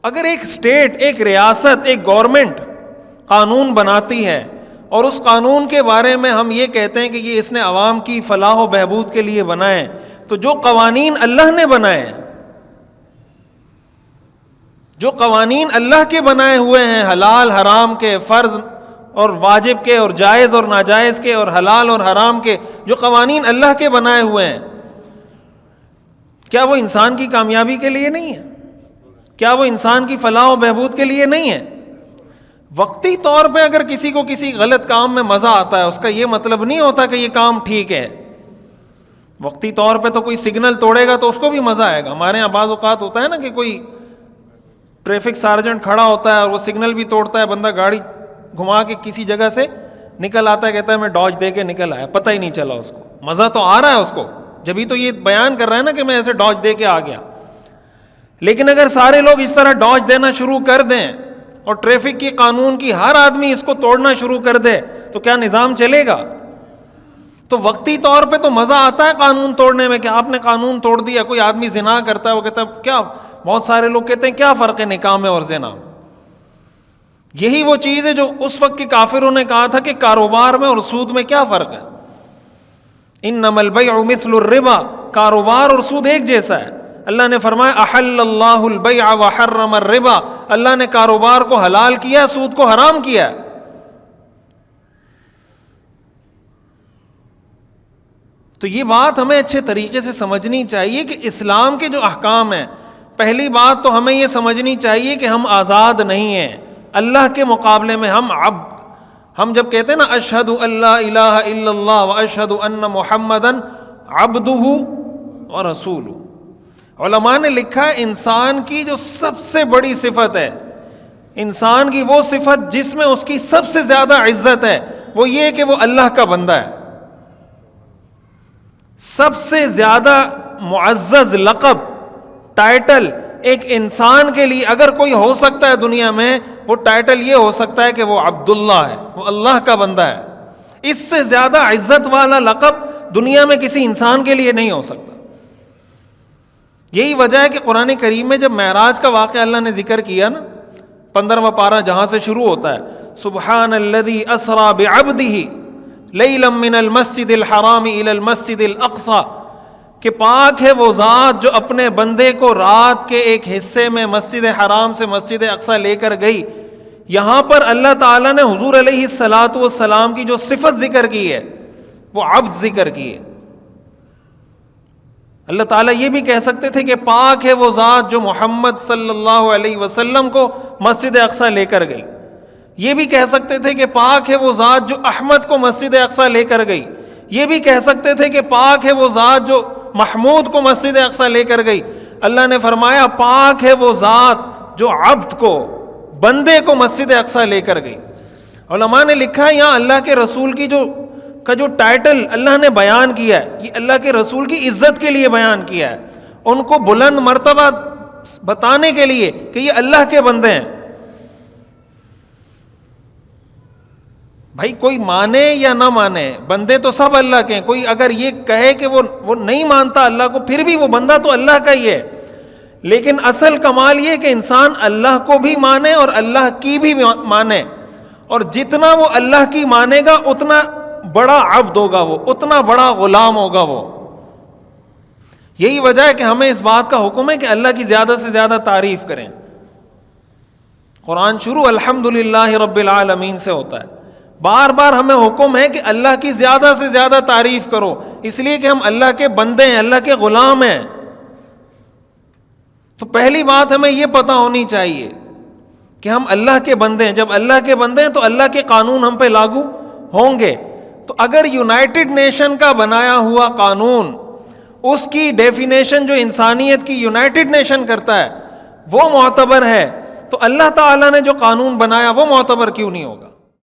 اگر ایک اسٹیٹ، ایک ریاست، ایک گورنمنٹ قانون بناتی ہے اور اس قانون کے بارے میں ہم یہ کہتے ہیں کہ یہ اس نے عوام کی فلاح و بہبود کے لیے بنائے، تو جو قوانین اللہ نے بنائے، جو قوانین اللہ کے بنائے ہوئے ہیں، حلال حرام کے، فرض اور واجب کے، اور جائز اور ناجائز کے، اور حلال اور حرام کے، جو قوانین اللہ کے بنائے ہوئے ہیں، کیا وہ انسان کی کامیابی کے لیے نہیں ہے؟ کیا وہ انسان کی فلاح و بہبود کے لیے نہیں ہے؟ وقتی طور پہ اگر کسی کو کسی غلط کام میں مزہ آتا ہے، اس کا یہ مطلب نہیں ہوتا کہ یہ کام ٹھیک ہے۔ وقتی طور پہ تو کوئی سگنل توڑے گا تو اس کو بھی مزہ آئے گا۔ ہمارے یہاں بعض اوقات ہوتا ہے نا کہ کوئی ٹریفک سارجنٹ کھڑا ہوتا ہے اور وہ سگنل بھی توڑتا ہے، بندہ گاڑی گھما کے کسی جگہ سے نکل آتا ہے، کہتا ہے میں ڈاج دے کے نکل آیا، پتہ ہی نہیں چلا اس کو، مزہ تو آ رہا ہے اس کو، جبھی تو یہ بیان کر رہا ہے نا کہ میں ایسے ڈاج دے کے آ گیا۔ لیکن اگر سارے لوگ اس طرح ڈاج دینا شروع کر دیں اور ٹریفک کی قانون کی ہر آدمی اس کو توڑنا شروع کر دے تو کیا نظام چلے گا؟ تو وقتی طور پہ تو مزہ آتا ہے قانون توڑنے میں کہ آپ نے قانون توڑ دیا۔ کوئی آدمی زنا کرتا ہے، وہ کہتا ہے کیا، بہت سارے لوگ کہتے ہیں کیا فرق ہے نکاح میں اور زنا میں؟ یہی وہ چیز ہے جو اس وقت کے کافروں نے کہا تھا کہ کاروبار میں اور سود میں کیا فرق ہے؟ انما البیع مثل الربا، کاروبار اور سود ایک جیسا ہے۔ اللہ نے فرمایا احل اللہ البیع وحرم الربا، اللہ نے کاروبار کو حلال کیا، سود کو حرام کیا۔ تو یہ بات ہمیں اچھے طریقے سے سمجھنی چاہیے کہ اسلام کے جو احکام ہیں، پہلی بات تو ہمیں یہ سمجھنی چاہیے کہ ہم آزاد نہیں ہیں، اللہ کے مقابلے میں ہم عبد۔ ہم جب کہتے ہیں نا اشہد ان لا الہ الا اللہ واشہد ان محمدًا عبدہ ورسولہ، علماء نے لکھا ہے انسان کی جو سب سے بڑی صفت ہے، انسان کی وہ صفت جس میں اس کی سب سے زیادہ عزت ہے، وہ یہ کہ وہ اللہ کا بندہ ہے۔ سب سے زیادہ معزز لقب، ٹائٹل ایک انسان کے لیے اگر کوئی ہو سکتا ہے دنیا میں، وہ ٹائٹل یہ ہو سکتا ہے کہ وہ عبداللہ ہے، وہ اللہ کا بندہ ہے۔ اس سے زیادہ عزت والا لقب دنیا میں کسی انسان کے لیے نہیں ہو سکتا۔ یہی وجہ ہے کہ قرآن کریم میں جب معراج کا واقعہ اللہ نے ذکر کیا نا، 15واں پارہ جہاں سے شروع ہوتا ہے، سبحان الذی اسری بعبدہ لیلا من المسجد الحرام الی المسجد الاقصی، کہ پاک ہے وہ ذات جو اپنے بندے کو رات کے ایک حصے میں مسجد حرام سے مسجد اقصی لے کر گئی۔ یہاں پر اللہ تعالیٰ نے حضور علیہ السلام کی جو صفت ذکر کی ہے وہ عبد ذکر کی ہے۔ اللہ تعالیٰ یہ بھی کہہ سکتے تھے کہ پاک ہے وہ ذات جو محمد صلی اللہ علیہ وسلم کو مسجد اقصی لے کر گئی، یہ بھی کہہ سکتے تھے کہ پاک ہے وہ ذات جو احمد کو مسجد اقصی لے کر گئی، یہ بھی کہہ سکتے تھے کہ پاک ہے وہ ذات جو محمود کو مسجد اقصی لے کر گئی۔ اللہ نے فرمایا پاک ہے وہ ذات جو عبد کو، بندے کو مسجد اقصی لے کر گئی۔ علماء نے لکھا ہے یہاں اللہ کے رسول کی جو ٹائٹل اللہ نے بیان کیا ہے، یہ اللہ کے رسول کی عزت کے لیے بیان کیا ہے، ان کو بلند مرتبہ بتانے کے لیے کہ یہ اللہ کے بندے ہیں۔ بھائی کوئی مانے یا نہ مانے، بندے تو سب اللہ کے ہیں۔ کوئی اگر یہ کہے کہ وہ نہیں مانتا اللہ کو، پھر بھی وہ بندہ تو اللہ کا ہی ہے۔ لیکن اصل کمال یہ کہ انسان اللہ کو بھی مانے اور اللہ کی بھی مانے، اور جتنا وہ اللہ کی مانے گا اتنا بڑا عبد ہوگا، وہ اتنا بڑا غلام ہوگا وہ۔ یہی وجہ ہے کہ ہمیں اس بات کا حکم ہے کہ اللہ کی زیادہ سے زیادہ تعریف کریں۔ قرآن شروع الحمدللہ رب العالمین سے ہوتا ہے، بار بار ہمیں حکم ہے کہ اللہ کی زیادہ سے زیادہ تعریف کرو، اس لیے کہ ہم اللہ کے بندے ہیں، اللہ کے غلام ہیں۔ تو پہلی بات ہمیں یہ پتہ ہونی چاہیے کہ ہم اللہ کے بندے ہیں۔ جب اللہ کے بندے ہیں تو اللہ کے قانون ہم پہ لاگو ہوں گے۔ تو اگر یونائٹڈ نیشن کا بنایا ہوا قانون، اس کی ڈیفینیشن جو انسانیت کی یونائٹڈ نیشن کرتا ہے وہ معتبر ہے، تو اللہ تعالیٰ نے جو قانون بنایا وہ معتبر کیوں نہیں ہوگا؟